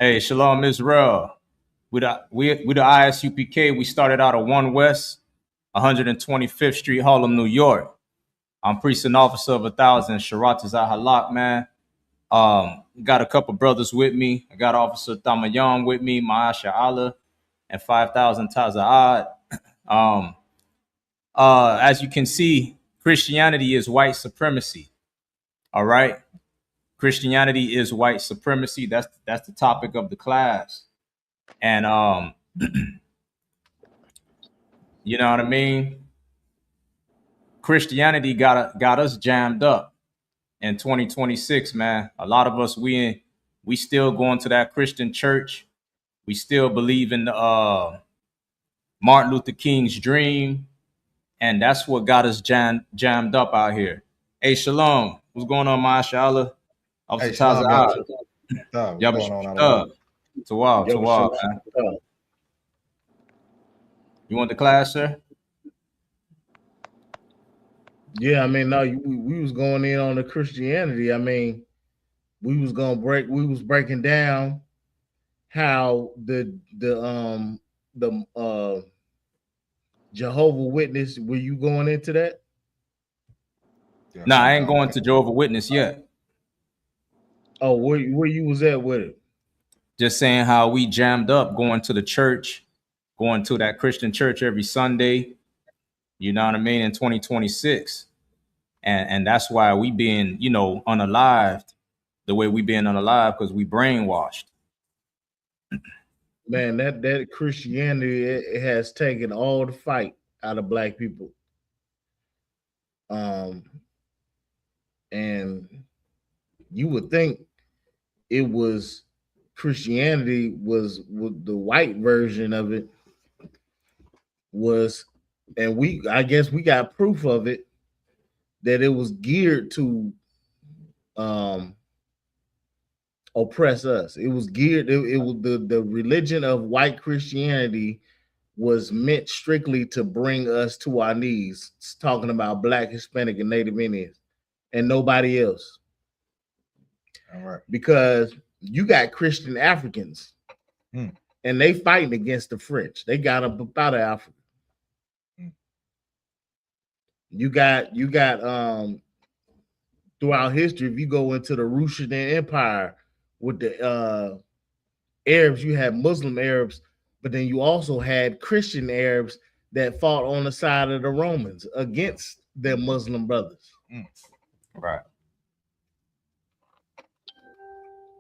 Hey, Shalom Israel. We the ISUPK. We started out at 1 West, 125th Street, Harlem, New York. I'm priest and officer of 1,000, Sharat Zahalak, man. Got a couple brothers with me. I got Officer Tamayan with me, Maasha Allah, and 5,000 Taza'ad. As you can see, Christianity is white supremacy. All right. Christianity is white supremacy. That's the topic of the class. And you know what I mean? Christianity got us jammed up in 2026, man. A lot of us we still going to that Christian church. We still believe in the Martin Luther King's dream, and that's what got us jammed up out here. Hey, Shalom. What's going on, Mashallah? Hey, Shalom, What's going on? To man. You want the class, sir? Yeah, I mean, no, we was going in on the Christianity. I mean, we was breaking down how the Jehovah Witness. Were you going into that? No, I ain't going to Jehovah Witness yet. Oh, where you was at with it? Just saying how we jammed up going to the church, going to that Christian church every Sunday. You know what I mean? In 2026. And that's why we being, unalived the way we being unalive, because we brainwashed. Man, that Christianity, it has taken all the fight out of black people. And you would think it was Christianity was the white version of it was, and I guess we got proof of it, that it was geared to oppress us. It was geared, it was the religion of white Christianity was meant strictly to bring us to our knees. It's talking about Black, Hispanic, and Native Indians, and nobody else. All right. Because you got Christian Africans, and they fighting against the French. They got them up out of Africa. You got throughout history, if you go into the Rashidun Empire with the Arabs, you had Muslim Arabs, but then you also had Christian Arabs that fought on the side of the Romans against their Muslim brothers. Right.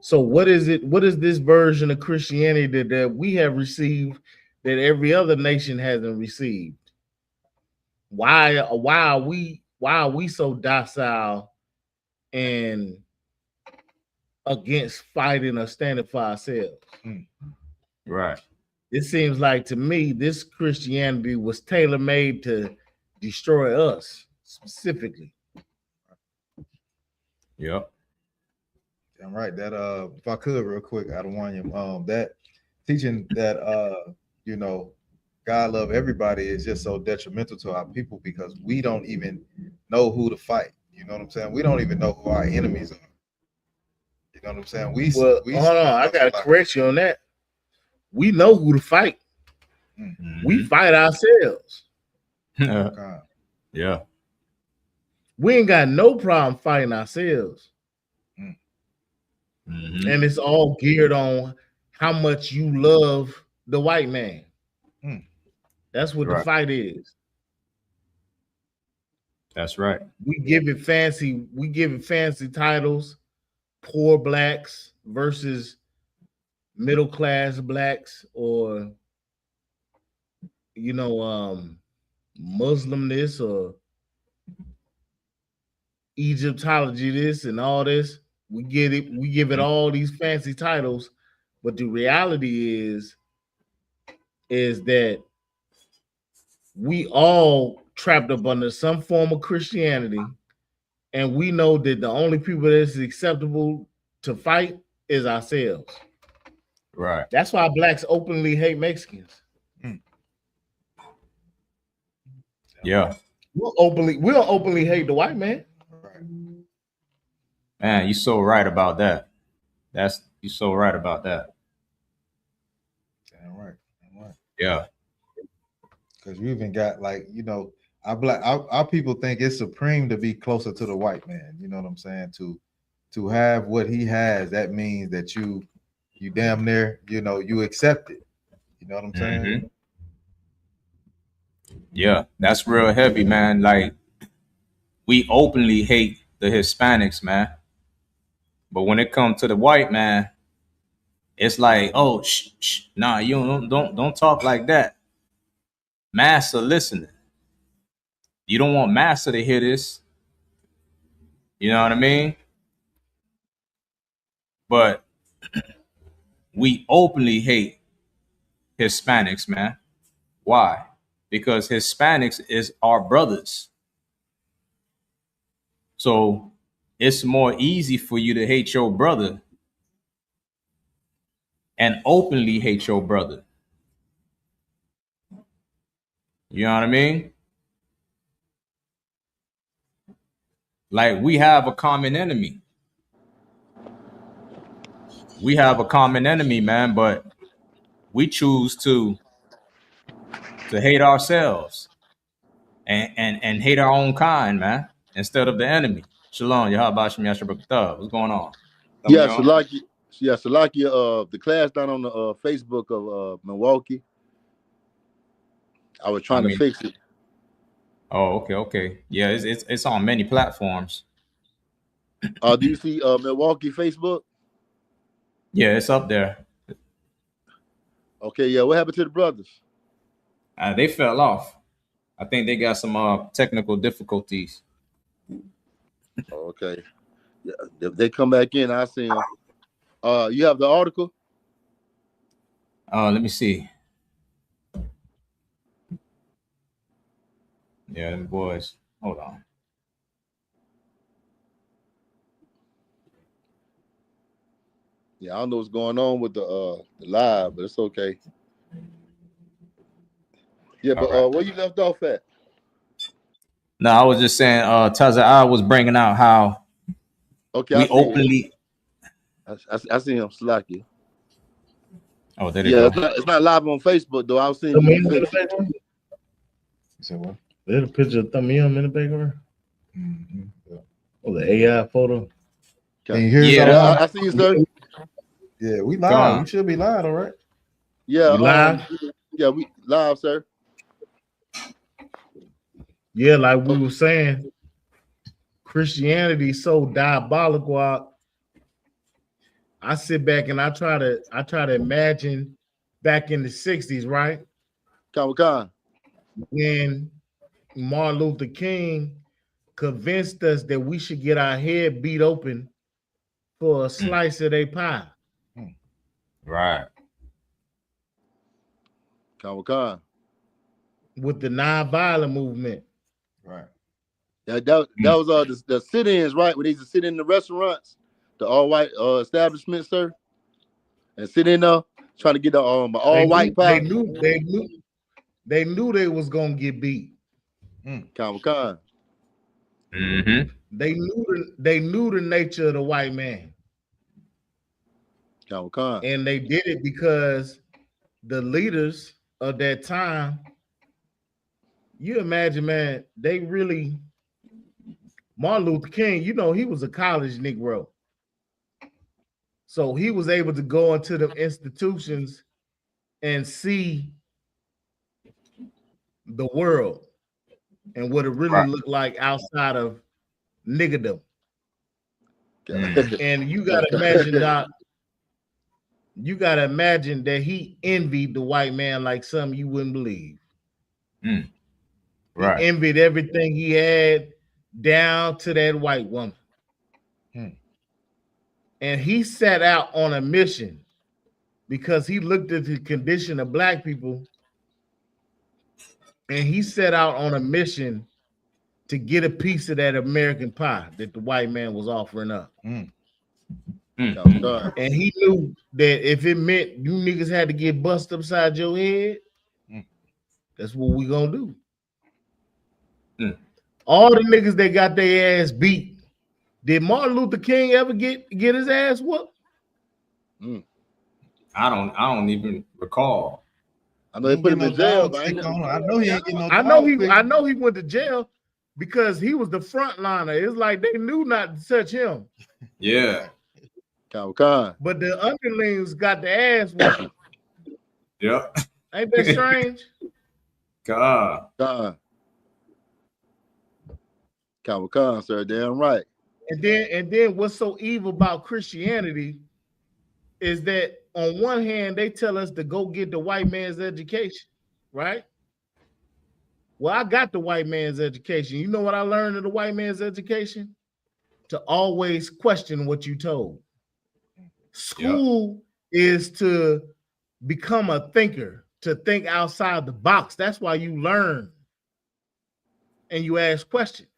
So what is it? What is this version of Christianity that we have received that every other nation hasn't received? Why are we so docile and against fighting or standing for ourselves? Right. It seems like to me this Christianity was tailor-made to destroy us specifically. Yep. I'm right. That if I could real quick, I don't want you that teaching that God love everybody is just so detrimental to our people, because we don't even know who to fight. You know what I'm saying? We don't even know who our enemies are. You know what I'm saying? Hold on, I gotta correct you on that. We know who to fight. We fight ourselves. Yeah. We ain't got no problem fighting ourselves. And it's all geared on how much you love the white man. That's what the fight is. That's right. We give it fancy titles. Poor blacks versus middle class blacks, or Muslim this or Egyptology this and all this. We give it all these fancy titles, but the reality is that we all trapped up under some form of Christianity, and we know that the only people that's acceptable to fight is ourselves. Right. That's why blacks openly hate Mexicans. Yeah. We'll openly hate the white man. Man, you're so right about that. You're so right about that. All right. Yeah. Because you even got like, you know, our people think it's supreme to be closer to the white man. You know what I'm saying? To have what he has, that means that you damn near, you know, you accept it. You know what I'm saying? Yeah, that's real heavy, man. Like, we openly hate the Hispanics, man. But when it comes to the white man, it's like, oh, nah, you don't talk like that. Massa listening. You don't want Massa to hear this. You know what I mean? But we openly hate Hispanics, man. Why? Because Hispanics is our brothers. So it's more easy for you to hate your brother and openly hate your brother. You know what I mean? Like, we have a common enemy. We have a common enemy, man, but we choose to hate ourselves and hate our own kind, man, instead of the enemy. Shalom, Yahabashim Yashabakta. What's going on? Yeah, Salaki. Yeah, Salaki. The class down on the Facebook of Milwaukee. I was trying to fix it. Oh, okay. Yeah, it's on many platforms. Do you see Milwaukee Facebook? Yeah, it's up there. Okay, yeah. What happened to the brothers? They fell off. I think they got some technical difficulties. Okay. Yeah, if they come back in, I'll see them. You have the article? Let me see. Yeah, them boys. Hold on. Yeah, I don't know what's going on with the live, but it's okay. Yeah, but right. Where you left off at? No, I was just saying, Taza, I was bringing out how we openly. I see him slack you. Oh, there you go. It's not live on Facebook though. I was seeing you. You said what? There's a picture of Thumbim in the background. Mm-hmm. Yeah. Oh, the AI photo. Can you hear us? I see you, sir. Yeah, we live. We should be live, all right? Yeah, we live. Yeah, we live, sir. Yeah, like we were saying, Christianity is so diabolical. I sit back and I try to imagine back in the 60s, right? When Martin Luther King convinced us that we should get our head beat open for a slice of their pie. Right. With the nonviolent movement. Right. That was the sit-ins, right? When they used to sit in the restaurants, the all-white establishment, sir, and sit in there trying to get the all-white pie. They knew they was gonna get beat. Mm-hmm. They knew the nature of the white man. And they did it because the leaders of that time, you imagine, man, they really, Martin Luther King, you know, he was a college Negro. So he was able to go into the institutions and see the world and what it really looked like outside of niggerdom. And you gotta imagine that. You gotta imagine that he envied the white man like something you wouldn't believe. Right. He envied everything he had down to that white woman. And he set out on a mission because he looked at the condition of black people, and he set out on a mission to get a piece of that American pie that the white man was offering up. And he knew that if it meant you niggas had to get busted upside your head, that's what we gonna do. All the niggas that got their ass beat, did Martin Luther King ever get his ass whooped? I don't even recall. I know they put him in jail, but I know he ain't getting no I dog know he went to jail because he was the frontliner. It's like they knew not to touch him. Yeah. Khan. But the underlings got the ass whooping. Yep. Ain't that strange? God. Khan, sir, damn right. And then what's so evil about Christianity is that on one hand they tell us to go get the white man's education, right? Well, I got the white man's education. You know what I learned in the white man's education? To always question what you told. School is to become a thinker, to think outside the box. That's why you learn and you ask questions.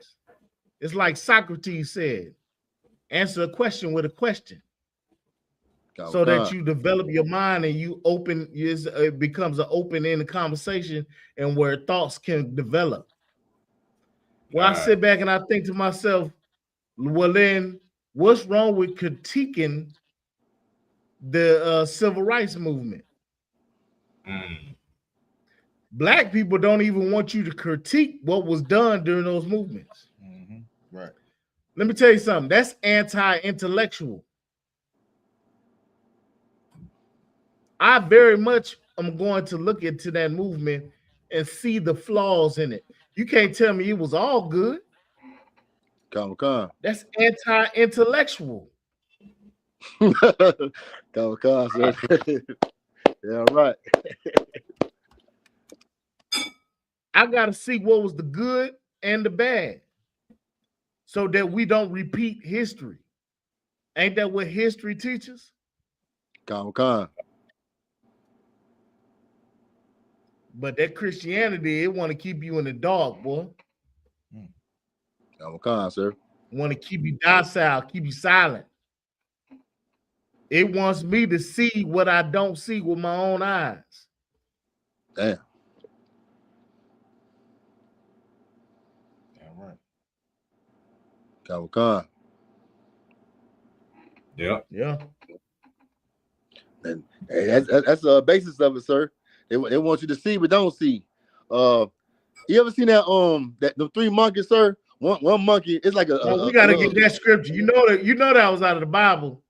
It's like Socrates said, answer a question with a question. So that you develop your mind and you open, it becomes an open-ended conversation and where thoughts can develop. Well, I sit back and I think to myself, well, then what's wrong with critiquing the civil rights movement? Black people don't even want you to critique what was done during those movements. Right. Let me tell you something. That's anti-intellectual. I very much am going to look into that movement and see the flaws in it. You can't tell me it was all good. Khan. That's anti-intellectual. Khan, sir. Yeah, right. I got to see what was the good and the bad so that we don't repeat history. Ain't that what history teaches? Khan. But that Christianity, it want to keep you in the dark, boy. Khan, sir. Want to keep you docile, keep you silent. It wants me to see what I don't see with my own eyes. Damn. Right. Khan. Yeah. And that's the basis of it, sir. They want you to see but don't see. You ever seen that the three monkeys, sir? One monkey, it's like we gotta get that scripture. You know that was out of the Bible.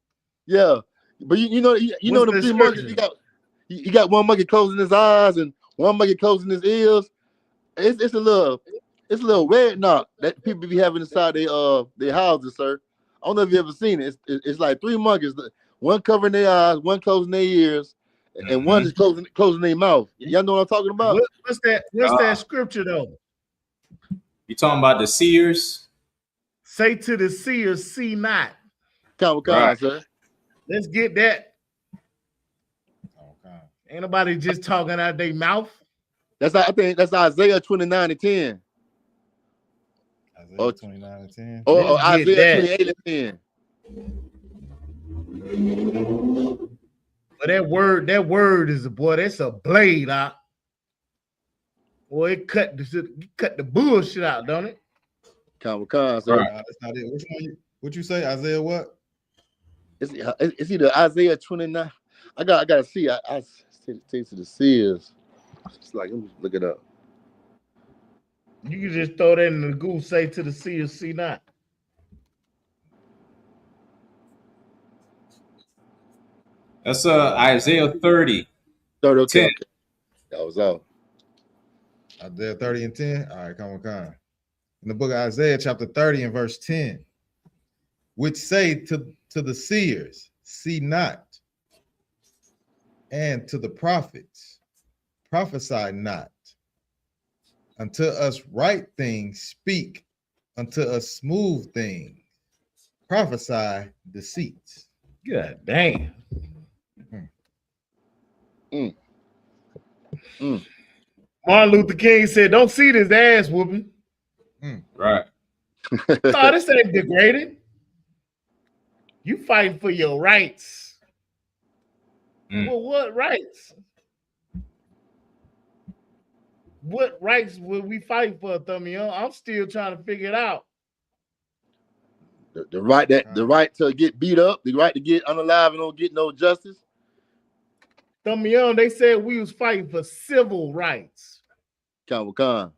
Yeah, but you know the three monkeys. You got one monkey closing his eyes and one monkey closing his ears. It's a little red knot that people be having inside their houses, sir. I don't know if you ever seen it. It's like three monkeys, one covering their eyes, one closing their ears, and one is closing their mouth. Y'all know what I'm talking about? What's that scripture though? You talking about the seers? Say to the seers, see not. Right. Sir. Let's get that. Ain't nobody just talking out their mouth. I think that's Isaiah 29:10. Isaiah 29:10. Or Isaiah 28:10. But that word is that's a blade out. Boy, it cut the bullshit out, don't it? Khan, sir. That's not it. What you say, Isaiah? What? It's either Isaiah 29. I gotta see. I take to the seers. It's like, let me look it up. You can just throw that in the Google. Say to the seers, see not. That's Isaiah 30. 30, okay. That was out. Isaiah 30:10. All right, come on. In the book of Isaiah, chapter 30 and verse 10, which say to the seers, see not, and to the prophets, prophesy not. Unto us right things speak, unto us smooth things prophesy deceits. God damn. Martin Luther King said, don't see this ass whooping. Right. No, this ain't degraded. You fighting for your rights. Well, what rights? What rights would we fight for, Thumio? I'm still trying to figure it out. The right to get beat up, the right to get unalive and don't get no justice. Thumbyoung, they said we was fighting for civil rights. Khan.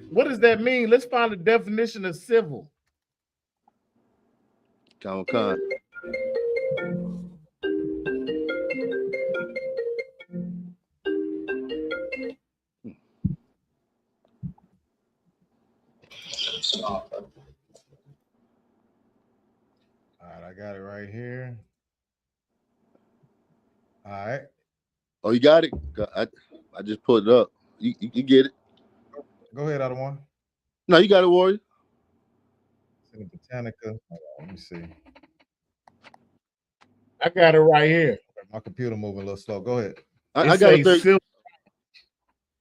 What does that mean? Let's find a definition of civil. Khan. All right, I got it right here. All right. Oh, you got it? I just put it up. You get it. Go ahead, other one. No, you got it, Warrior. In Botanica. Let me see. I got it right here. My computer moving a little slow. Go ahead. I got it. Civil,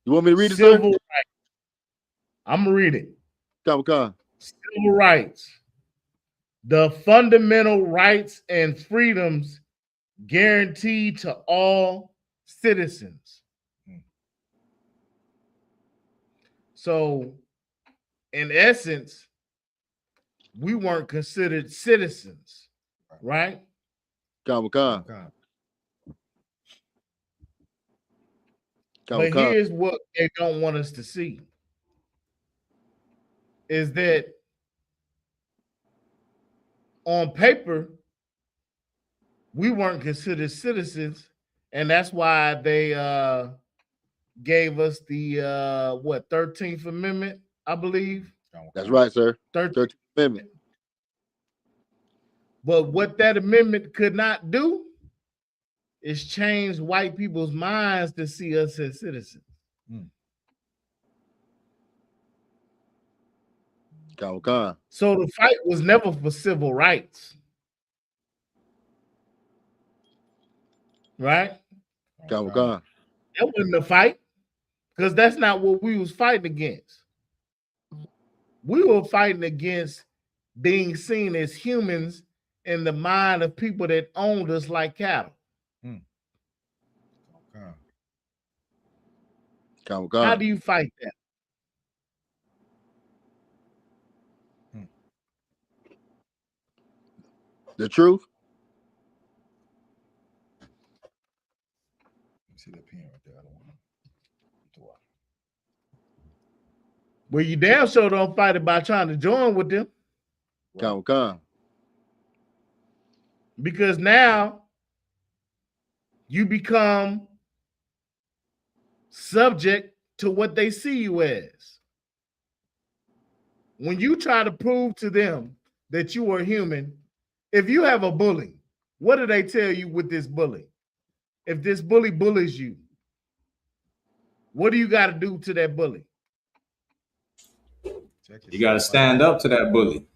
you want me to read it, civil sir? rights. I'm gonna read it. Khan. Civil rights. The fundamental rights and freedoms guaranteed to all citizens. So, in essence, we weren't considered citizens, right? Khan. But here's what they don't want us to see is that on paper, we weren't considered citizens, and that's why they gave us the 13th Amendment, I believe. That's right, sir. 13th Amendment. But what that amendment could not do is change white people's minds to see us as citizens. Khan. So the fight was never for civil rights. Right? Khan. That wasn't a fight, because that's not what we was fighting against. We were fighting against being seen as humans in the mind of people that owned us like cattle. How do you fight that? The truth. See the pen right there. I don't want to. Well, you damn sure don't fight it by trying to join with them. Khan. Because now you become subject to what they see you as. When you try to prove to them that you are human, if you have a bully, what do they tell you with this bully? If this bully bullies you, what do you got to do to that bully? You got to stand up to that bully.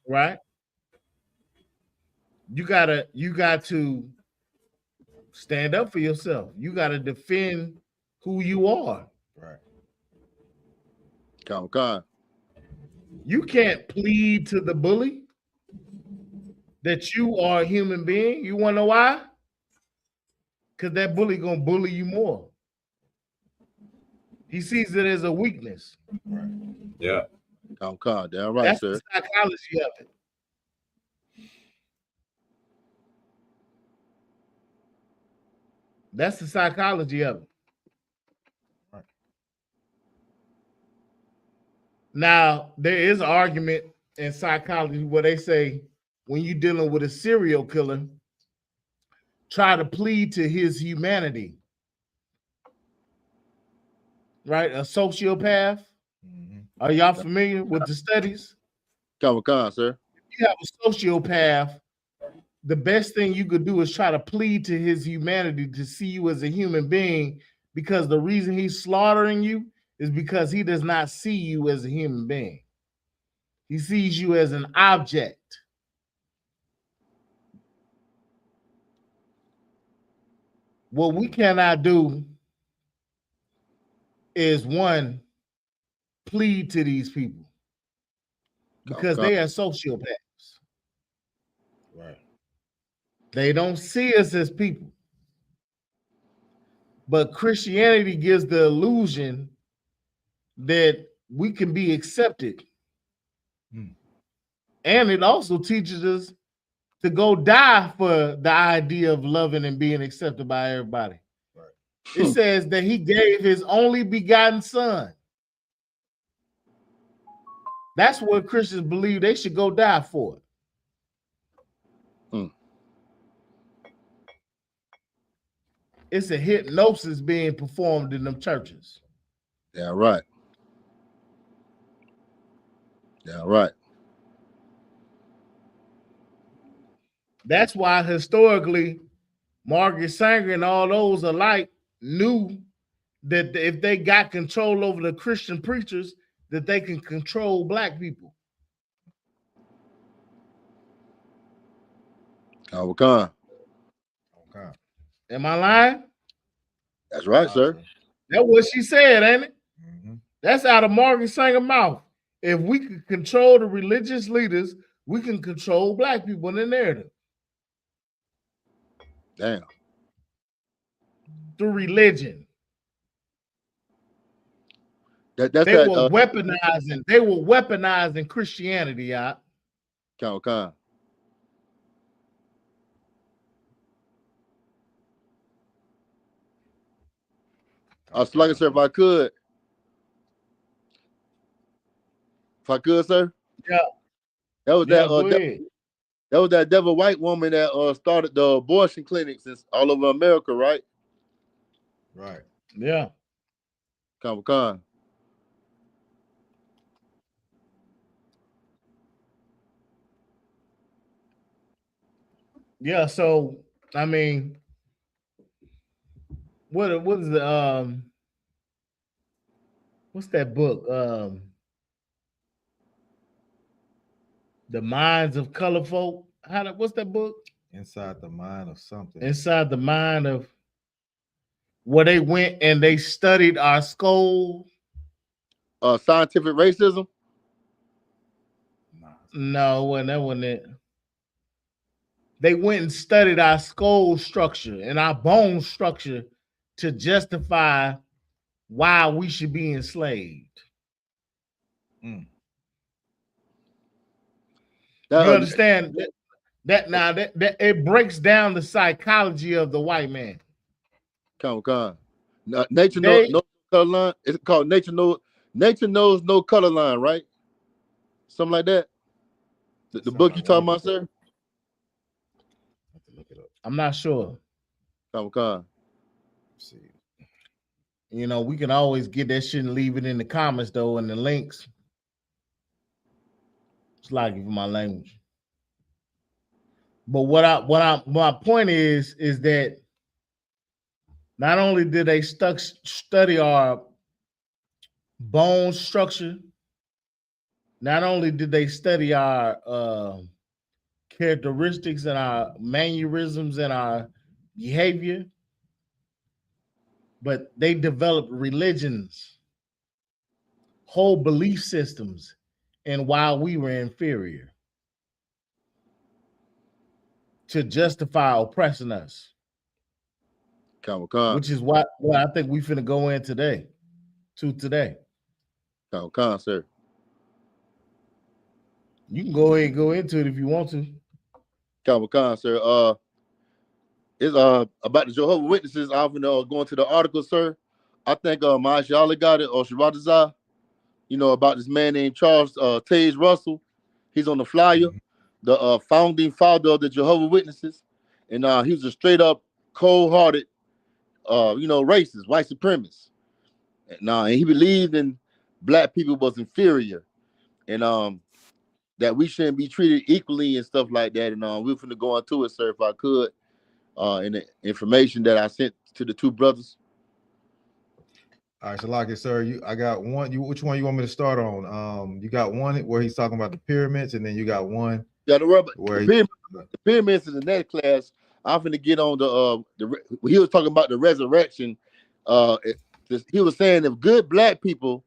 Right? You got to stand up for yourself. You got to defend who you are. Right. Khan. You can't plead to the bully that you are a human being. You want to know why? Because that bully gonna bully you more. He sees it as a weakness. Right. Yeah. Khan. Damn right, That's sir. the psychology of it. That's the psychology of it. Right. Now, there is an argument in psychology where they say when you're dealing with a serial killer, try to plead to his humanity. Right? A sociopath. Mm-hmm. Are y'all familiar with the studies? Khan, sir. If you have a sociopath, the best thing you could do is try to plead to his humanity to see you as a human being, because the reason he's slaughtering you is because he does not see you as a human being. He sees you as an object. What we cannot do is, one, plead to these people because they are sociopaths. Right. They don't see us as people. But Christianity gives the illusion that we can be accepted. And it also teaches us to go die for the idea of loving and being accepted by everybody. Right. It says that he gave his only begotten son. That's what Christians believe they should go die for. It's a hypnosis being performed in them churches. Yeah, right. Yeah, right. That's why historically, Margaret Sanger and all those alike knew that if they got control over the Christian preachers, that they can control black people. Okay. Am I lying? That's right, sir. That's what she said, ain't it? Mm-hmm. That's out of Margaret Sanger's mouth. If we could control the religious leaders, we can control black people in the narrative. Damn. Through religion. They were weaponizing. They were weaponizing Christianity, y'all. Okay. So like I said, if I could, sir. Yeah. That was that devil white woman that started the abortion clinics all over America, right? Right. Yeah. Con. Yeah, so I mean, what is the what's that book? The Minds of Color Folk. What's that book? Inside the Mind of something. Inside the Mind of, where they went and they studied our skull. Scientific racism? No, that wasn't it. They went and studied our skull structure and our bone structure to justify why we should be enslaved. You understand that it breaks down the psychology of the white man. Con. Nature knows no color line. It's called Nature Knows No Color Line, right? Something like that. The book you talking about, sir? I'm not sure. Con. See. You know, we can always get that shit and leave it in the comments though, and the links. It's like for my language. But my point is that not only did they study our bone structure, not only did they study our characteristics and our mannerisms and our behavior, but they developed religions, whole belief systems, and why we were inferior to justify oppressing us. Con. Which is what I think we finna go in today. Con, sir. You can go ahead and go into it if you want to. Con, sir. It's about the Jehovah's Witnesses. I'm gonna go into the article, sir. I think Mashallah got it, or Sharatazah, about this man named Charles Tage Russell. He's on the flyer, the founding father of the Jehovah's Witnesses, and he was a straight up cold-hearted racist, white supremacist. And he believed in black people was inferior, and that we shouldn't be treated equally and stuff like that. And we're finna go into it, sir, if I could, in the information that I sent to the two brothers. All right, so like it, sir. I got one. Which one you want me to start on? You got one where he's talking about the pyramids, and then you got one. Yeah, the pyramids is the next class. I'm finna get on he was talking about the resurrection. He was saying if black people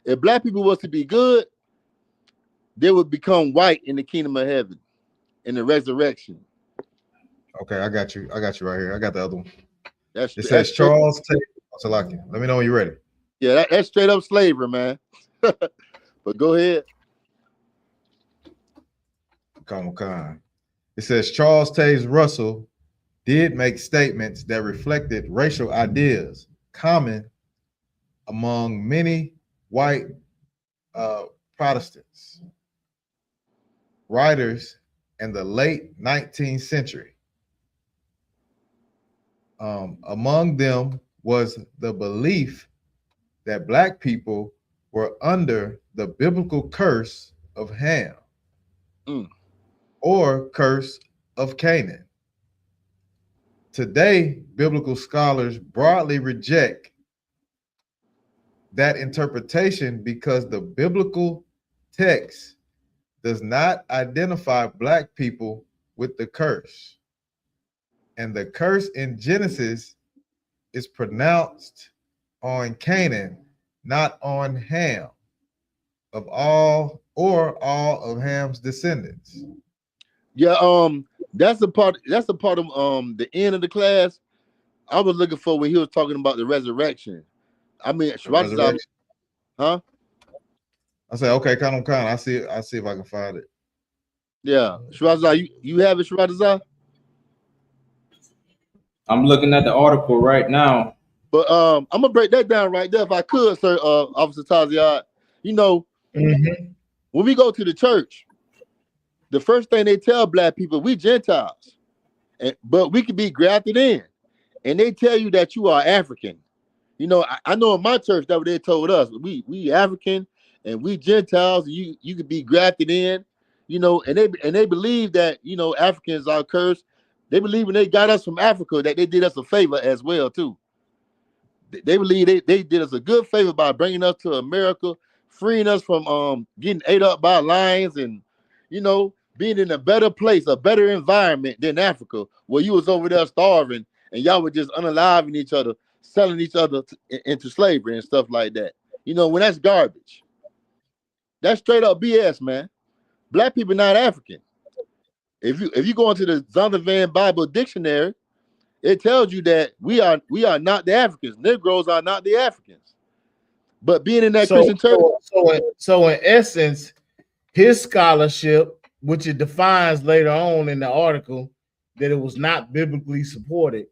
was to be good, they would become white in the kingdom of heaven, in the resurrection. Okay, I got you right here. I got the other one. It says Charles Tate. Let me know when you're ready. Yeah, that's straight up slavery, man. But go ahead. It It says Charles Taze Russell did make statements that reflected racial ideas common among many white Protestants writers in the late 19th century. Among them was the belief that Black people were under the biblical curse of Ham or curse of Canaan. Today, biblical scholars broadly reject that interpretation because the biblical text does not identify Black people with the curse. And the curse in Genesis is pronounced on Canaan, not on Ham, of all of Ham's descendants. Yeah, that's the part of the end of the class I was looking for when he was talking about the resurrection. I mean, huh? I say, okay, count on count. I see if I can find it. Yeah, Shrazah, you have it, Shrazah? I'm looking at the article right now. But I'm gonna break that down right there if I could, sir, Officer Taziad. You know, when we go to the church, the first thing they tell Black people, we Gentiles, but we can be grafted in, and they tell you that you are African. You know, I know in my church that what they told us, we African and we Gentiles, and you could be grafted in, you know, and they believe that, you know, Africans are cursed. They believe when they got us from Africa that they did us a favor as well too. They believe they did us a good favor by bringing us to America, freeing us from getting ate up by lions, and, you know, being in a better place, a better environment than Africa, where you was over there starving and y'all were just unaliving each other, selling each other into slavery and stuff like that. You know, when that's garbage. That's straight up BS, man. Black people not African. If you go into the Zondervan Bible Dictionary, it tells you that we are not the Africans. Negroes are not the Africans. But being in that Christian church. So in essence, his scholarship, which it defines later on in the article that it was not biblically supported,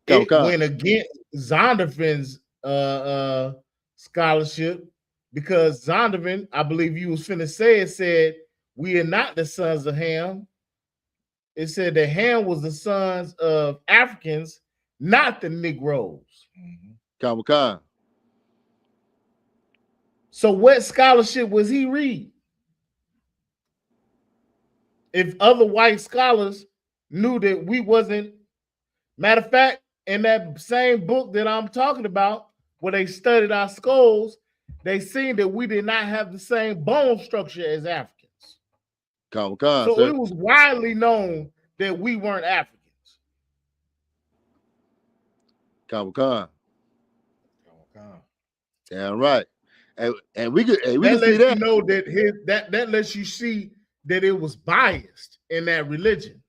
it went against Zondervan's scholarship, because Zondervan, I believe you was finna say, it said we are not the sons of Ham. It said that Ham was the sons of Africans, not the Negroes. So what scholarship was he reading? If other white scholars knew that we wasn't, matter of fact, in that same book that I'm talking about, where they studied our skulls, they seen that we did not have the same bone structure as Africans. So it was widely known that we weren't Africans. Yeah, right. And we could we that can see that. You know that that lets you see that it was biased in that religion.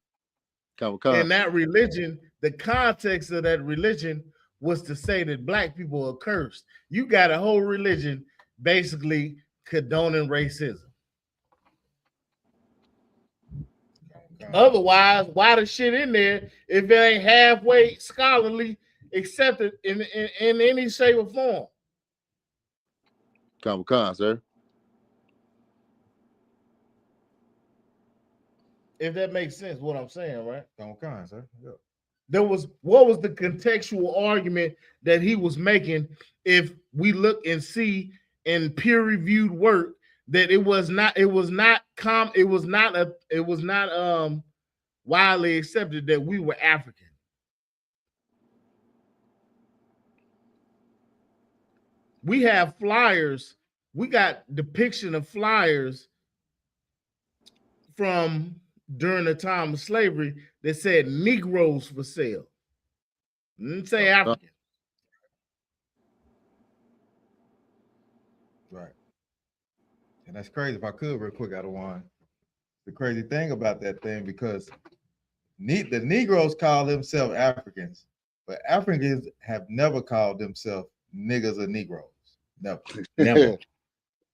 In that religion, the context of that religion was to say that Black people are cursed. You got a whole religion basically condoning racism. Otherwise, why the shit in there if it ain't halfway scholarly accepted in any shape or form? Sir. If that makes sense, what I'm saying, right? Sir. Yeah. What was the contextual argument that he was making? If we look and see in peer-reviewed work that it was not widely accepted that we were African. We have flyers. We got depiction of flyers from during the time of slavery that said Negroes for sale. Didn't say African. Right. And that's crazy. If I could real quick, I don't want the crazy thing about that thing, because the Negroes call themselves Africans, but Africans have never called themselves niggas or Negroes. Never.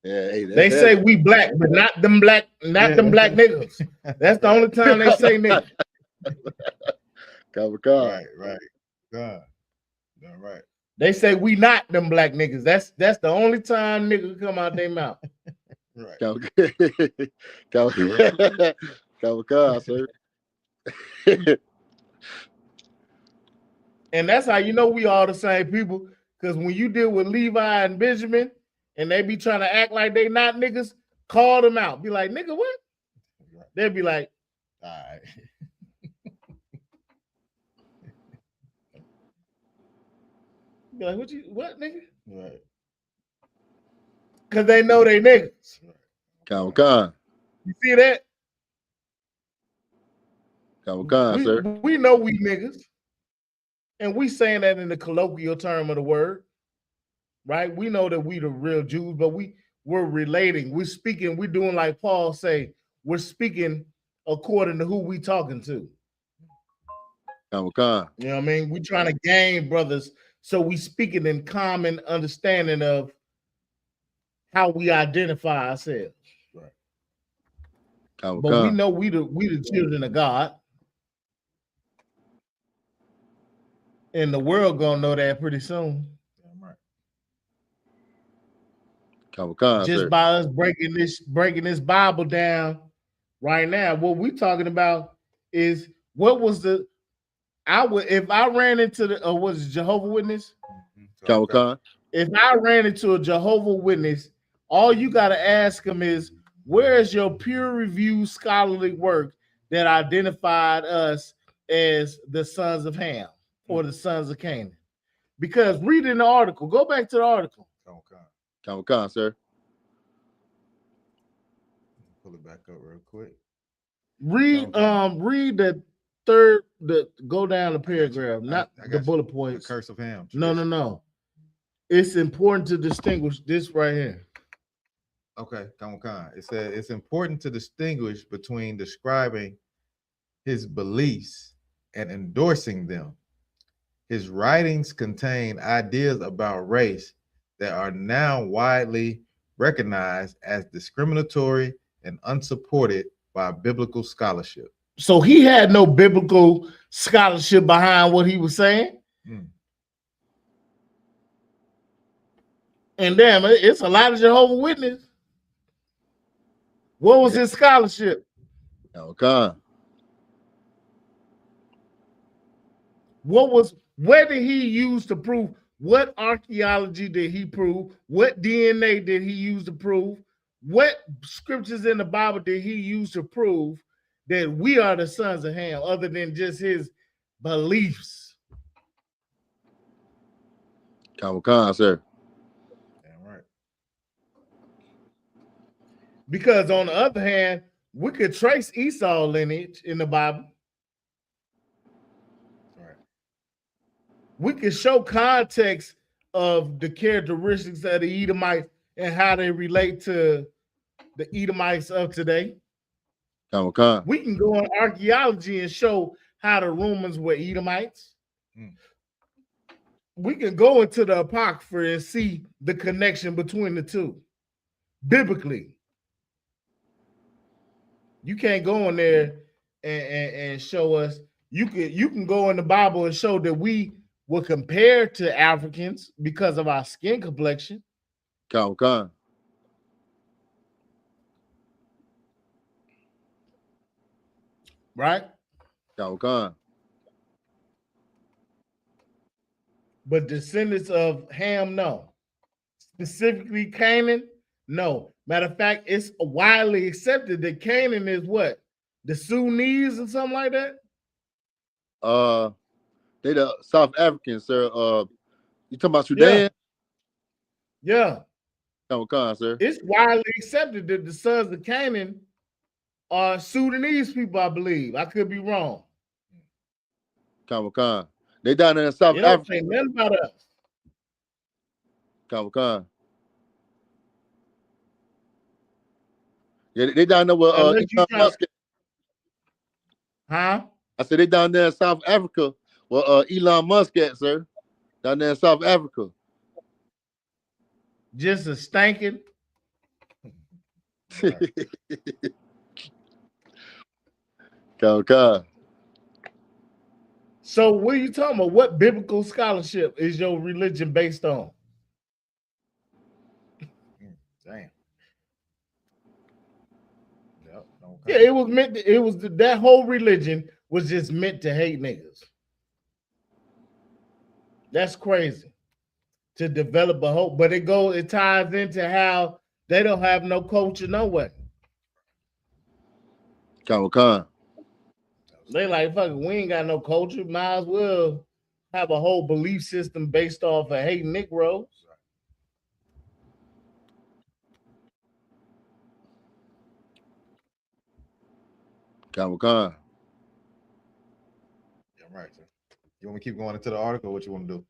Yeah, hey, They say we black, but not them black niggas. That's the only time they say nigga. Kamikaze. Right. God. All right. They say we not them black niggas. That's the only time nigga come out their mouth. Right. Kamikaze, sir. And that's how you know we all the same people. Because when you deal with Levi and Benjamin, and they be trying to act like they not niggas, call them out. Be like, nigga, what? Right. They'll be like, All right. be like, what, nigga? Right. Because they know they niggas. Kamikaze. You see that? Kamikaze, sir. We know we niggas. And we saying that in the colloquial term of the word, right? We know that we the real Jews, but we're relating. We're speaking. We're doing like Paul say. We're speaking according to who we talking to. Kamikaze. You know what I mean? We trying to gain brothers, so we speaking in common understanding of how we identify ourselves. Right. But we know we the children of God. And the world gonna know that pretty soon. Right. Kamikaze, Just sir. by us breaking this Bible down right now. What we talking about is what was the if I ran into the was it Jehovah Witness? Kamikaze. If I ran into a Jehovah Witness, all you gotta ask them is, where is your peer-reviewed scholarly work that identified us as the sons of Ham or the sons of Canaan? Because reading the article, go back to the article. Kamikaze, sir. Pull it back up real quick. Read go down the paragraph, not the bullet points. The curse of Ham. No. It's important to distinguish this right here. Okay, Kamikaze. It said it's important to distinguish between describing his beliefs and endorsing them. His writings contain ideas about race that are now widely recognized as discriminatory and unsupported by biblical scholarship. So he had no biblical scholarship behind what he was saying. And damn, it's a lot of Jehovah's Witnesses. What was his scholarship? Kamikaze. Where did he use to prove? What archaeology did he prove? What DNA did he use to prove? What scriptures in the Bible did he use to prove that we are the sons of Ham, other than just his beliefs? Kamikaze, sir. Damn right. Because on the other hand, we could trace Esau lineage in the Bible. Right. We could show context of the characteristics of the Edomites and how they relate to the Edomites of today. Kamikaze. We can go on archaeology and show how the Romans were Edomites. We can go into the Apocrypha and see the connection between the two biblically. You can't go in there and show us. You can go in the Bible and show that we were compared to Africans because of our skin complexion. Kamikaze. Right? Kamikaze. But descendants of Ham, no. Specifically Canaan, no. Matter of fact, it's widely accepted that Canaan is what? The Sunnis or something like that? They the South Africans, sir. You talking about Sudan? Yeah. Kamikaze, sir. It's widely accepted that the sons of Canaan are Sudanese people, I believe. I could be wrong. Kamikaze. They down there in South Don't Africa. say nothing about us. Kamikaze. Yeah, they down there with Elon Musk. Huh? I said they down there in South Africa where Elon Musk at, sir. Down there in South Africa. Just a stinking. God. So what are you talking about? What biblical scholarship is your religion based on? Damn. Yep, Yeah, it was meant to, it was that whole religion was just meant to hate niggas. That's crazy. To develop a hope, but it ties into how they don't have no culture no way. Con. They like, fuck it, we ain't got no culture. Might as well have a whole belief system based off of hating Negroes. Con. Yeah, right. Sir. You want me to keep going into the article? What you want to do?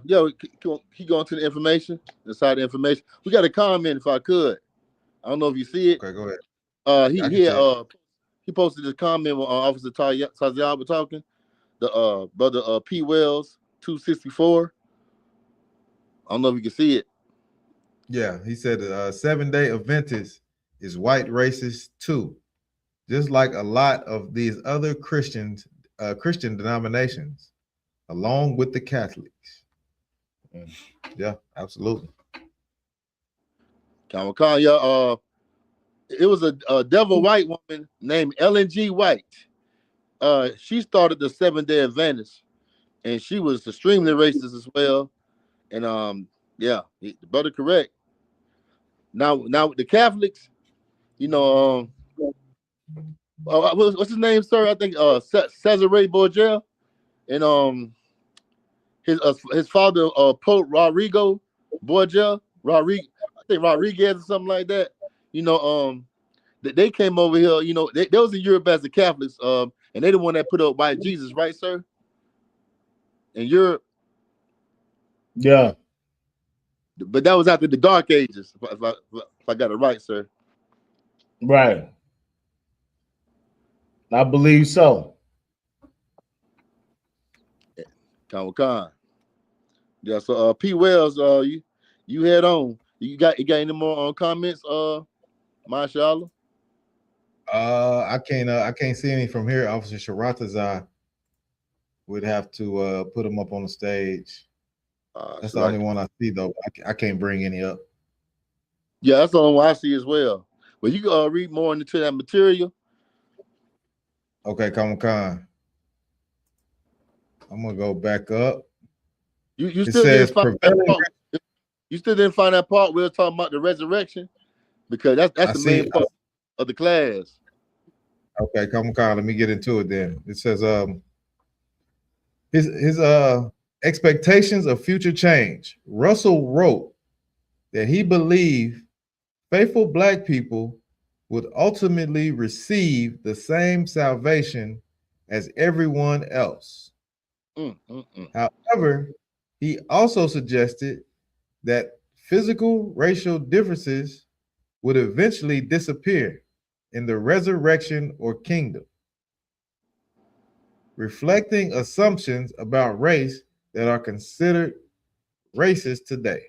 Yeah, keep going to the information. Inside the information, we got a comment. If I could, I don't know if you see it. Okay, go ahead. He posted this comment when Officer Taziab was talking. The brother P. Wells 264. I don't know if you can see it. Yeah, he said 7-day Adventist is white racist too, just like a lot of these other Christian denominations, along with the Catholics. Yeah, absolutely. Yeah, it was a devil white woman named Ellen G. White. She started the 7-day Adventist, and she was extremely racist as well. And yeah, the brother correct. Now with the Catholics, you know, what's his name, sir? I think Cesare Borgia, and his father Pope Rodrigo Borgia, I think Rodriguez or something like that. You know, they came over here. You know, they was in Europe as the Catholics, and they the one that put up white Jesus, right, sir? In Europe, yeah. But that was after the Dark Ages, if I got it right, sir. Right. I believe so. Khan. Yeah, so P. Wells, you head on. You got any more comments, mashallah? I can't see any from here. Officer Sharatazai would have to put him up on the stage. That's the only one I see though. I can't bring any up. Yeah, that's the only one I see as well. But you can read more into that material. Okay, Khan. I'm gonna go back up. You still didn't find that part. You still didn't find that part where we're talking about the resurrection, because that's the main part of the class. Okay, Khan. Let me get into it then. It says his expectations of future change. Russell wrote that he believed faithful Black people would ultimately receive the same salvation as everyone else. However, he also suggested that physical racial differences would eventually disappear in the resurrection or kingdom, reflecting assumptions about race that are considered racist today.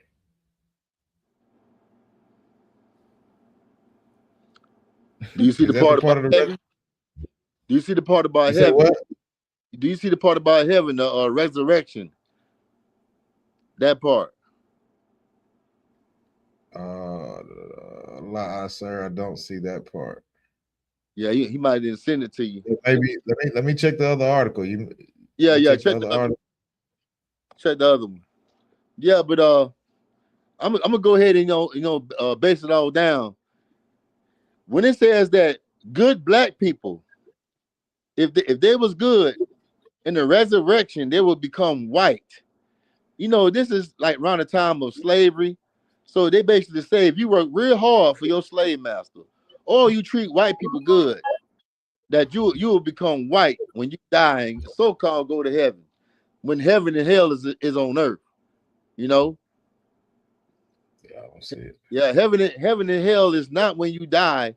Do you see the part about heaven? Do you see the part about heaven? Do you see the part about heaven, the resurrection? That part. Sir, I don't see that part. Yeah, he might didn't send it to you. Maybe let me check the other article. Check the other. Check the other one. Yeah, but I'm gonna go ahead and base it all down. When it says that good Black people, if they was good in the resurrection, they will become white. You know, this is like around the time of slavery. So they basically say if you work real hard for your slave master, or you treat white people good, that you will become white when you die and so-called go to heaven, when heaven and hell is on earth. You know? Yeah, I don't see it. Yeah, heaven and hell is not when you die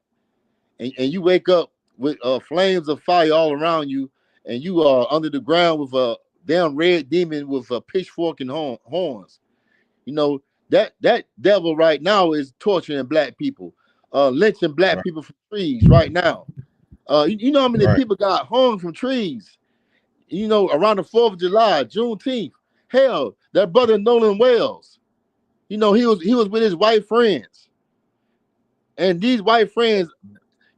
and you wake up with flames of fire all around you, and you are under the ground with a damn red demon with a pitchfork and horns. You know, That devil right now is torturing black people, lynching black people from trees right now. You know how many people got hung from trees? You know, around the 4th of July, Juneteenth. Hell, that brother Nolan Wells. You know, he was with his white friends, and these white friends,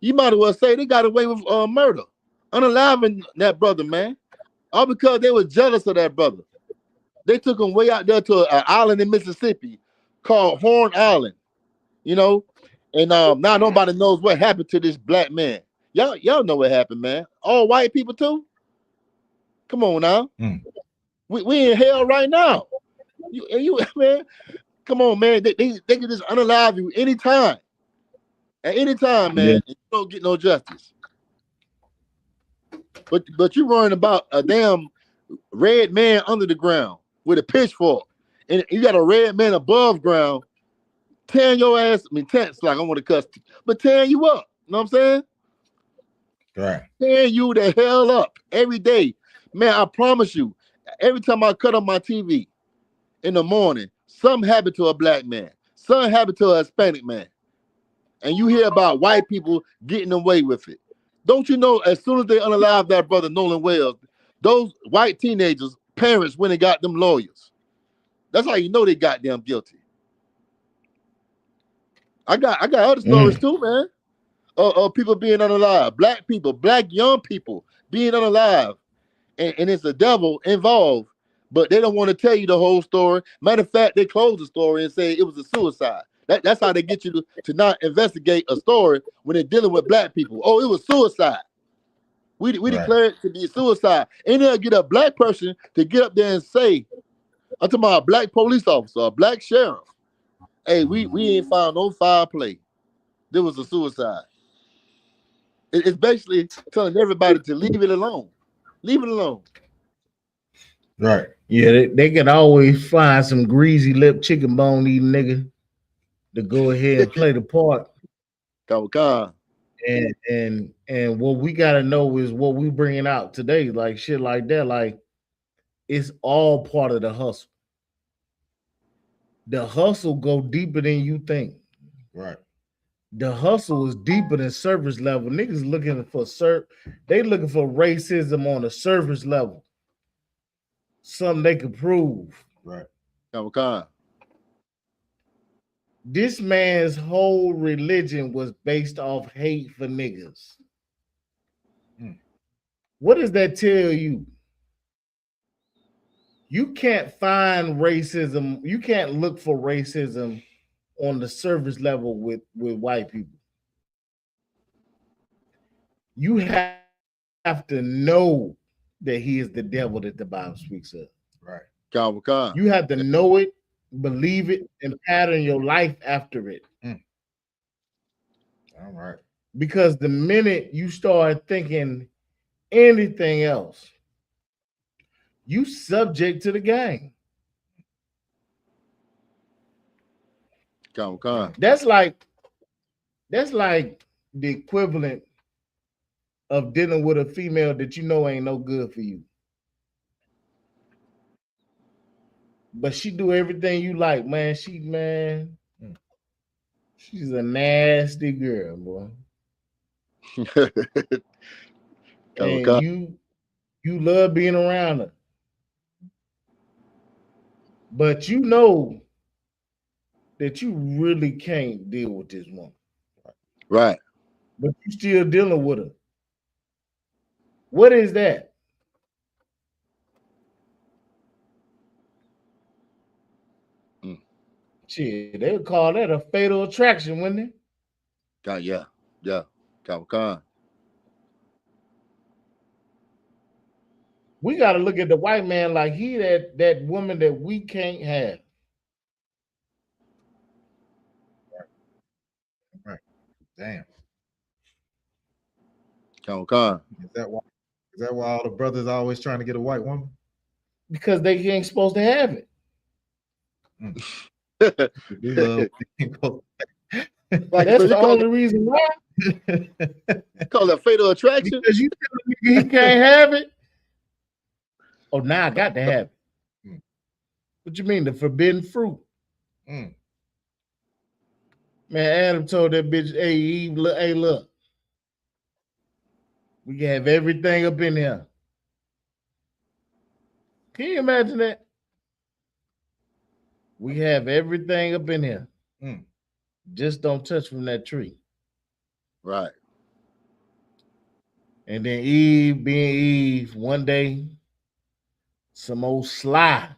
you might as well say they got away with murder, unaliving that brother, man, all because they were jealous of that brother. They took him way out there to an island in Mississippi called Horn Island, you know, and now nobody knows what happened to this black man. Y'all know what happened, man. All white people too. Come on now, we in hell right now. You man, come on, man. They can just unalive you anytime, at any time, man. And you don't get no justice. But you're worrying about a damn red man under the ground with a pitchfork, and you got a red man above ground tearing your ass. I mean, it's like I want to cuss, but tearing you up. You know what I'm saying? Right. Tearing you the hell up every day, man. I promise you. Every time I cut on my TV in the morning, something happened to a black man, something happened to a Hispanic man, and you hear about white people getting away with it. Don't you know? As soon as they unalive that brother Nolan Wells, those white teenagers' parents went and got them lawyers. That's how you know they got them guilty. I got other stories too, man. People being unalive, black people, black young people being unalive, and it's the devil involved, but they don't want to tell you the whole story. Matter of fact, they close the story and say it was a suicide. That's how they get you to not investigate a story when they're dealing with black people. Oh, it was suicide. We declare it to be suicide. And they'll get a black person to get up there and say, I'm talking about a black police officer, a black sheriff. Hey, we ain't found no foul play. There was a suicide. It's basically telling everybody to leave it alone. Leave it alone. Right. Yeah, they can always find some greasy lip chicken bone eating nigga to go ahead and play the part. And what we gotta know is what we bringing out today, like shit like that. Like it's all part of the hustle. The hustle go deeper than you think. Right. The hustle is deeper than surface level. Niggas looking for they looking for racism on the surface level. Something they could prove. Right. This man's whole religion was based off hate for niggas. What does that tell you? You can't find racism. You can't look for racism on the surface level with white people. You have to know that he is the devil that the Bible speaks of. Right. You have to know it, believe it, and pattern your life after it. All right. Because the minute you start thinking anything else, you subject to the game. That's like the equivalent of dealing with a female that you know ain't no good for you. But she do everything you like, man. She's a nasty girl, boy. And you love being around her. But you know that you really can't deal with this woman. Right. But you still dealing with her. What is that? Shit, they would call that a fatal attraction, wouldn't they? Yeah. We got to look at the white man like he that woman that we can't have. Right. Damn. Is that why all the brothers are always trying to get a white woman? Because they ain't supposed to have it. That's the only reason why. Call it fatal attraction. Because you he can't have it. Oh, now I got to have it. What you mean, the forbidden fruit? Mm. Man, Adam told that bitch, hey, Eve, look, we can have everything up in here. Can you imagine that? We have everything up in here. Mm. Just don't touch from that tree. Right. And then Eve, being Eve, one day, some old slick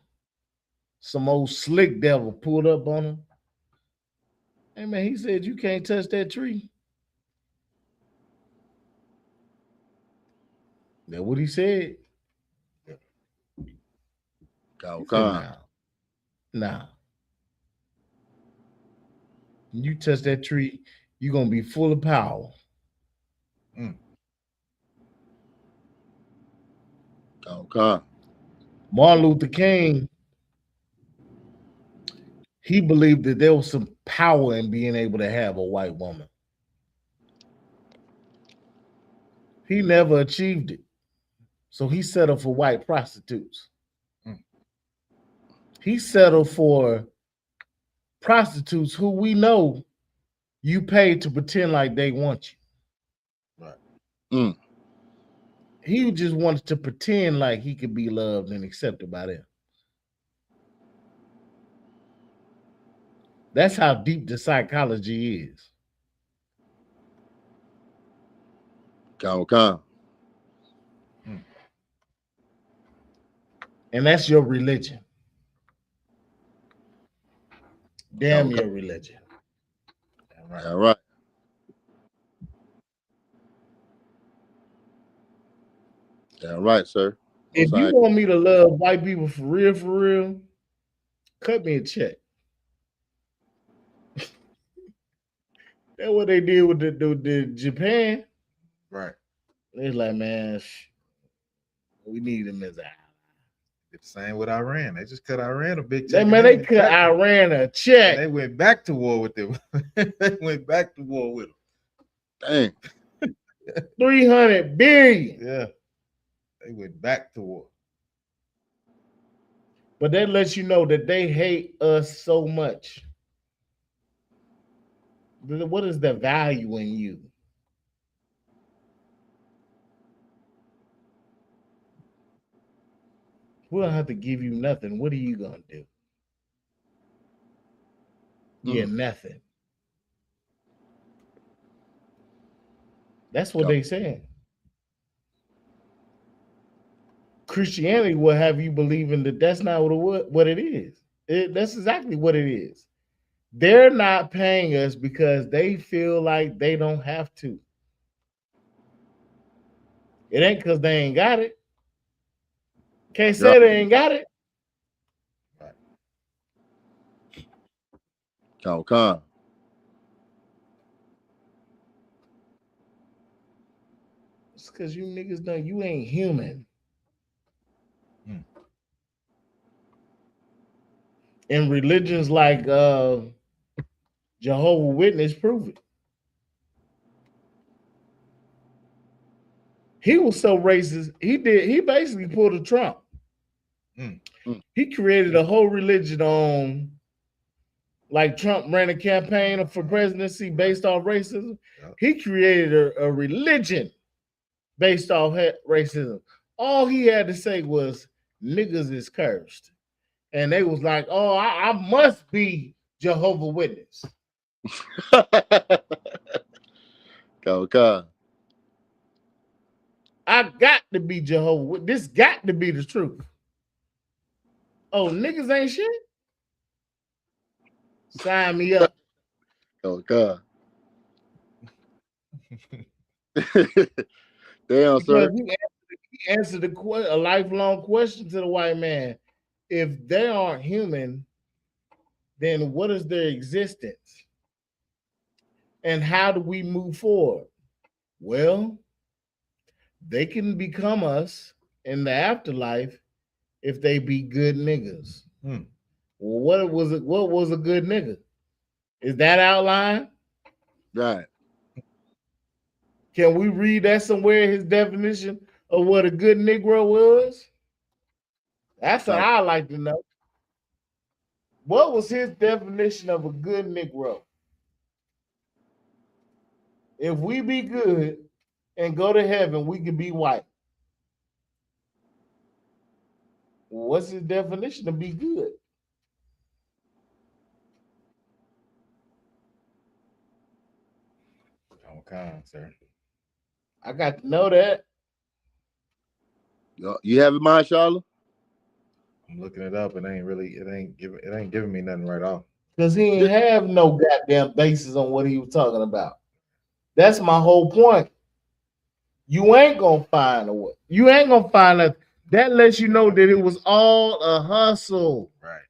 devil pulled up on him. Hey man, he said you can't touch that tree. That's what he said. Nah. You touch that tree, you're gonna be full of power. Mm. Okay. Martin Luther King, he believed that there was some power in being able to have a white woman. He never achieved it. So he settled for white prostitutes. Mm. He settled for prostitutes who we know you pay to pretend like they want you. Right. Mm. He just wanted to pretend like he could be loved and accepted by them. That's how deep the psychology is. Okay. Mm. And that's your religion. Damn Okay. your religion. Right. All right. All right, sir. If you want me to love white people for real, cut me a check. That's what they did with the Japan. Right. It's like, man, we need them as a ally. It's the same with Iran. They just cut Iran a big check. They cut Iran a check. They went back to war with them. They went back to war with them. Dang. 300 billion. Yeah. They went back to war. But that lets you know that they hate us so much. What is the value in you? We don't have to give you nothing. What are you going to do? Yeah, nothing. That's what they said. Christianity will have you believing that that's not what it is. That's exactly what it is. They're not paying us because they feel like they don't have to. It ain't because they ain't got it. Can't say they ain't got it. Right. Okay. It's because you niggas know you ain't human. And religions like Jehovah's Witness prove it. He was so racist. He basically pulled a Trump. He created a whole religion on, like Trump ran a campaign for presidency based off racism. Yep. He created a religion based off racism. All he had to say was niggas is cursed. And they was like, oh, I must be Jehovah's Witness. Okay. I got to be Jehovah's Witness. This got to be the truth. Oh, niggas ain't shit? Sign me up. Okay. Damn, sir. You answered a lifelong question to the white man. If they aren't human, then what is their existence? And how do we move forward? Well, they can become us in the afterlife if they be good niggas. Well, what was a good nigga? Is that outline? Right. Can we read that somewhere, his definition of what a good Negro was? That's what I like to know. What was his definition of a good Negro? If we be good and go to heaven, we can be white. What's his definition of be good? Okay, sir. I got to know that. You have it, mind, Charlotte? I'm looking it up. It ain't giving me nothing right off. Because he ain't have no goddamn basis on what he was talking about. That's my whole point. You ain't gonna find a way. You ain't gonna find a. That lets you know that it was all a hustle. Right.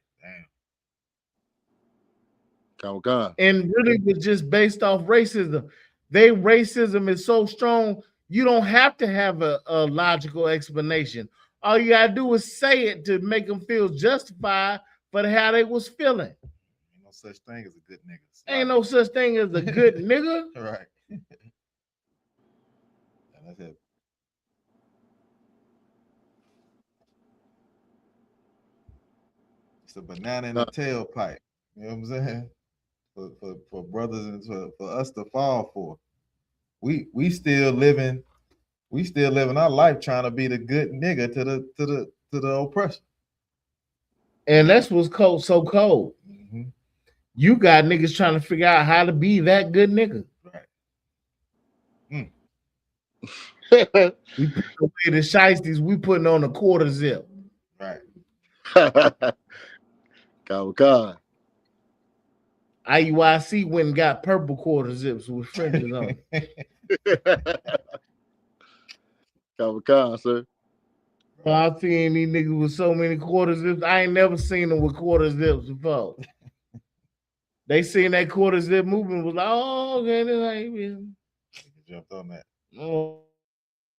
Damn. Come. And really was just based off racism. Racism is so strong, you don't have to have a logical explanation. All you gotta do is say it to make them feel justified for how they was feeling. Ain't no such thing as a good nigga. Ain't no such thing as a good nigga. Right. That's it. It's a banana in the tailpipe. You know what I'm saying? For brothers and for us to fall for. We still living our life trying to be the good nigga to the oppressor. And that's what's so cold. Mm-hmm. You got niggas trying to figure out how to be that good nigga. Right. We put away the shiesties, we putting on a quarter zip. Right. God. IUIC went and got purple quarter zips with fringes on. God, sir. I've seen these niggas with so many quarter zips. I ain't never seen them with quarter zips before. They seen that quarter zip movement, was like, oh, okay, this ain't been. Jumped on that. Oh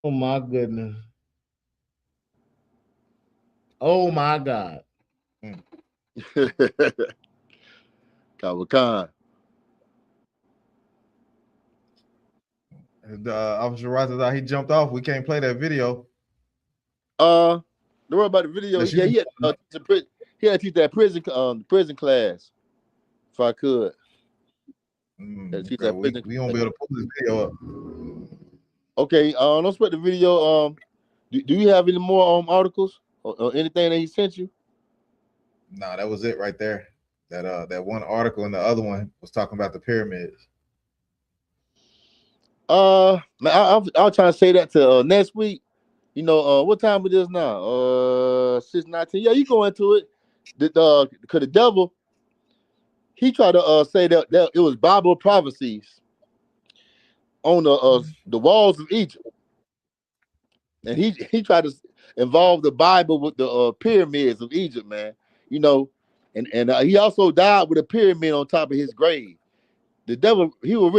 my goodness. Oh my God. Khan. Officer Rogers, he jumped off. We can't play that video. Don't worry about the video. Yeah, he had to teach that prison class. If I could. Okay. We won't be able to pull this video up. Okay, don't sweat the video. Do you have any more articles or anything that he sent you? No, that was it right there. That one article and the other one was talking about the pyramids. Man, I'll try to say that to next week. You know, what time it is now? 6:19. Yeah, you go into it. Because the devil, he tried to say that it was Bible prophecies on the walls of Egypt, and he tried to involve the Bible with the pyramids of Egypt, man. You know, and he also died with a pyramid on top of his grave. The devil, he was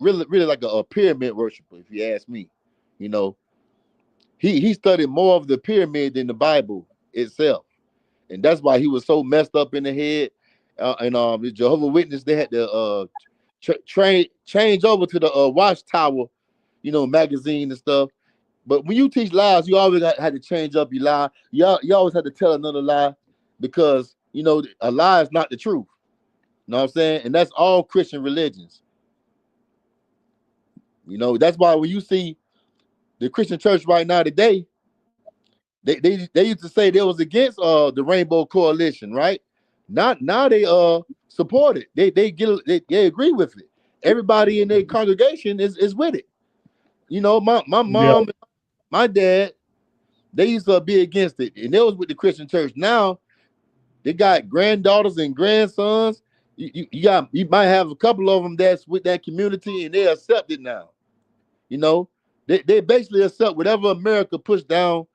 really like a pyramid worshiper, if you ask me. You know, he studied more of the pyramid than the Bible itself, and that's why he was so messed up in the head. And the Jehovah's Witness, they had to change over to the Watchtower, you know, magazine and stuff. But when you teach lies, you always had to change up your lie. You always had to tell another lie, because you know a lie is not the truth. You know what I'm saying? And that's all Christian religions. You know, that's why when you see the Christian church right now today, they used to say they was against the Rainbow Coalition, right? Now they support it. They agree with it. Everybody in their congregation is with it. You know, my mom, my dad, they used to be against it, and they was with the Christian church. Now they got granddaughters and grandsons. You might have a couple of them that's with that community, and they accept it now. You know, they basically accept whatever America pushed down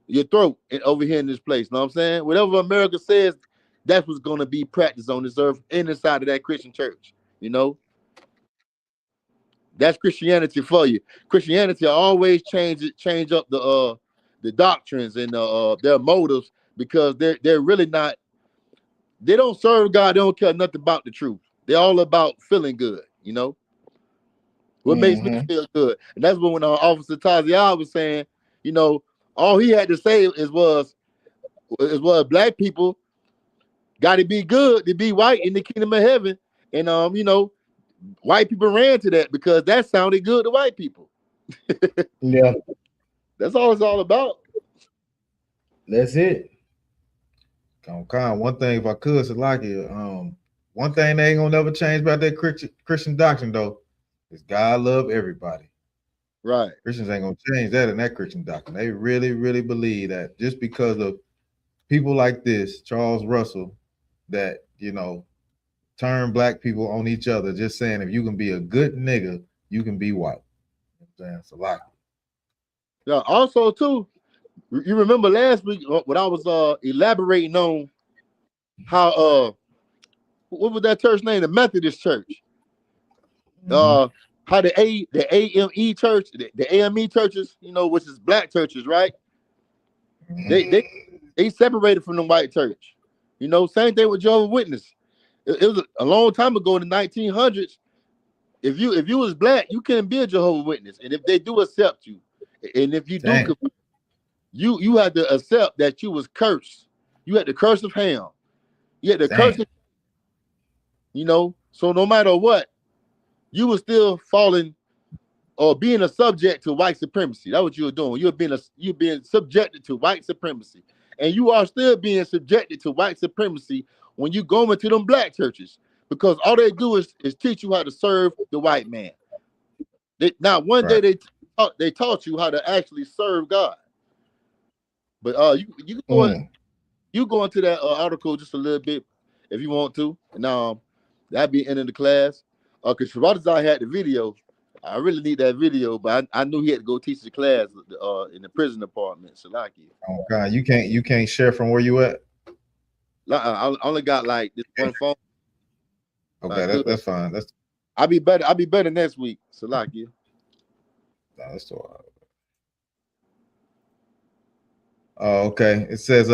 your throat over here in this place. You know what I'm saying? Whatever America says, that's what's going to be practiced on this earth and inside of that Christian church. You know, that's Christianity for you. Christianity always change up the doctrines and their motives, because they're really not. They don't serve God. They don't care nothing about the truth. They're all about feeling good. You know, what makes me feel good, and that's when Officer Taziah was saying, you know, all he had to say was black people got to be good to be white in the kingdom of heaven. And you know, white people ran to that because that sounded good to white people. Yeah, That's all it's all about. that's it. One thing, if I could, one thing they ain't gonna never change about that Christian doctrine though is God love everybody. Right. Christians ain't gonna change that in that Christian doctrine. They really, really believe that just because of people like this, Charles Russell, that turn black people on each other, just saying if you can be a good nigga, you can be white. You know what I'm saying? It's a lot. Yeah. Also, too, you remember last week when I was elaborating on how what was that church name? The Methodist Church. How the AME church, the AME churches, which is black churches, right? They separated from the white church. Same thing with Jehovah's Witness. It was a long time ago in the 1900s. If you was black, you couldn't be a Jehovah's Witness. And if they do accept you, and if you do, you had to accept that you was cursed. You had the curse of Ham. You had the curse of, so no matter what, you were still falling or being a subject to white supremacy. That's what you were doing. You're being subjected to white supremacy. And you are still being subjected to white supremacy when you go into them black churches, because all they do is teach you how to serve the white man. One day they taught you how to actually serve God. But you go into that article just a little bit if you want to. And that'd be ending the class. Because Sharatazar had the video. I really need that video, but I knew he had to go teach the class in the prison department. Salaki. Oh God, you can't share from where you at? I only got like this one phone. Okay, that's fine. I'll be better next week. Salaki. No, that's all right. Okay. It says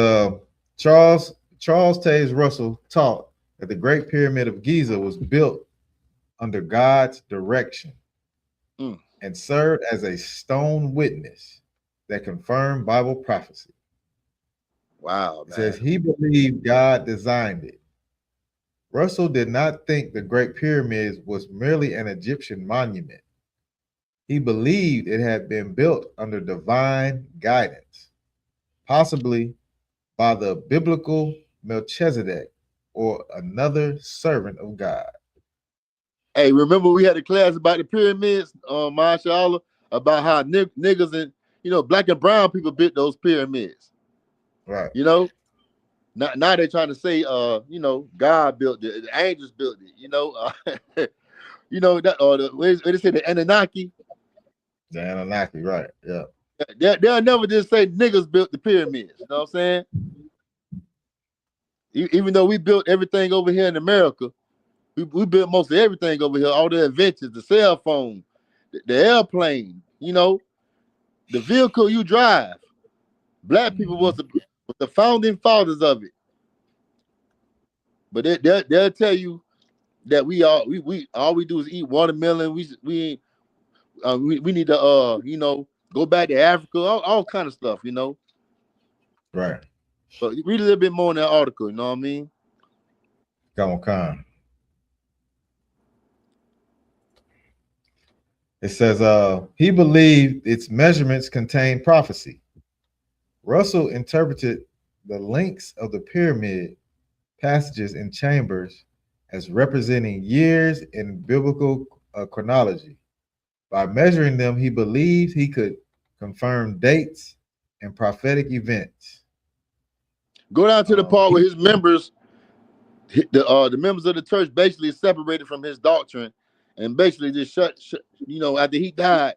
Charles Taze Russell taught that the Great Pyramid of Giza was built under God's direction and served as a stone witness that confirmed Bible prophecy. Wow. It says he believed God designed it. Russell did not think the Great Pyramid was merely an Egyptian monument. He believed it had been built under divine guidance, possibly by the biblical Melchizedek or another servant of God. Hey, remember we had a class about the pyramids, mashallah, about how niggas and black and brown people built those pyramids. Right. Now they're trying to say God built it, the angels built it, that, or what they say, the Anunnaki. The Anunnaki, right? Yeah. They'll never just say niggas built the pyramids. You know what I'm saying? Even though we built everything over here in America, we built most of everything over here. All the inventions, the cell phone, the airplane, the vehicle you drive. Black people was the founding fathers of it. But they'll tell you that we all we do is eat watermelon. We need to go back to Africa, all kind of stuff, Right. But read a little bit more in that article, you know what I mean? Come on. It says he believed its measurements contained prophecy. Russell interpreted the links of the pyramid passages and chambers as representing years in biblical chronology. By measuring them, he believed he could confirm dates and prophetic events. Go down to the part where his members, the members of the church, basically separated from his doctrine, and basically just shut after he died,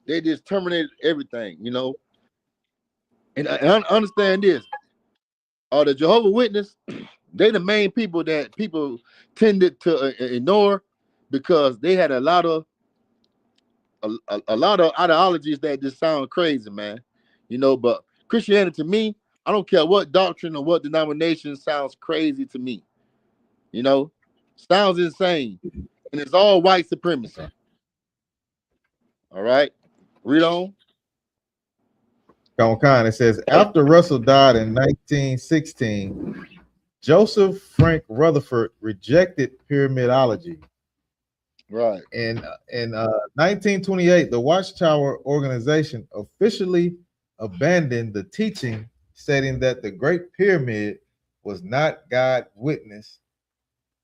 they just terminated everything, And I understand this. The Jehovah's Witness, they the main people that people tended to ignore because they had a lot of ideologies that just sound crazy, man. But Christianity, to me, I don't care what doctrine or what denomination sounds crazy to me. Sounds insane. And it's all white supremacy. All right. Read on. It says after Russell died in 1916, Joseph Frank Rutherford rejected pyramidology. Right. In 1928, the Watchtower organization officially abandoned the teaching, stating that the Great Pyramid was not God's witness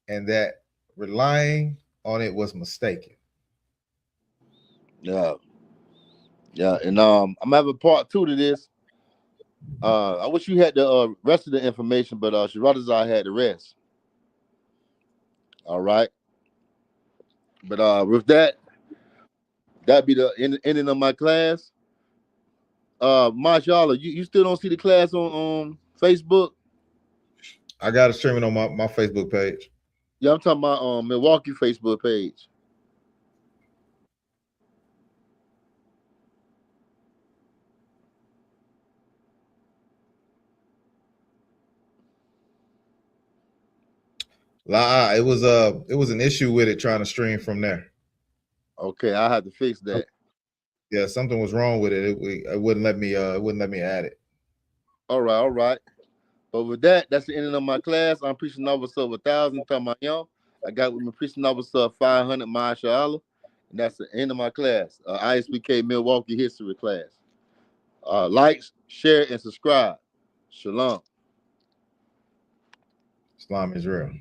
and that relying on it was mistaken. Yeah. Yeah. And I'm having part 2 to this. I wish you had the rest of the information, but Shirazai had the rest. All right. But with that, that'd be the ending of my class. Mashallah, you still don't see the class on Facebook? I got to stream it on my Facebook page. Yeah, I'm talking about Milwaukee Facebook page. It was an issue with it trying to stream from there. Okay, I had to fix that. Yeah, something was wrong with it. It wouldn't let me add it. All right. But with that, that's the ending of my class. I'm preaching officer 1,000 Tamayam. I got with me preaching officer 500 Mashallah. And that's the end of my class. ISBK Milwaukee history class. Like, share, and subscribe. Shalom. Islam is real.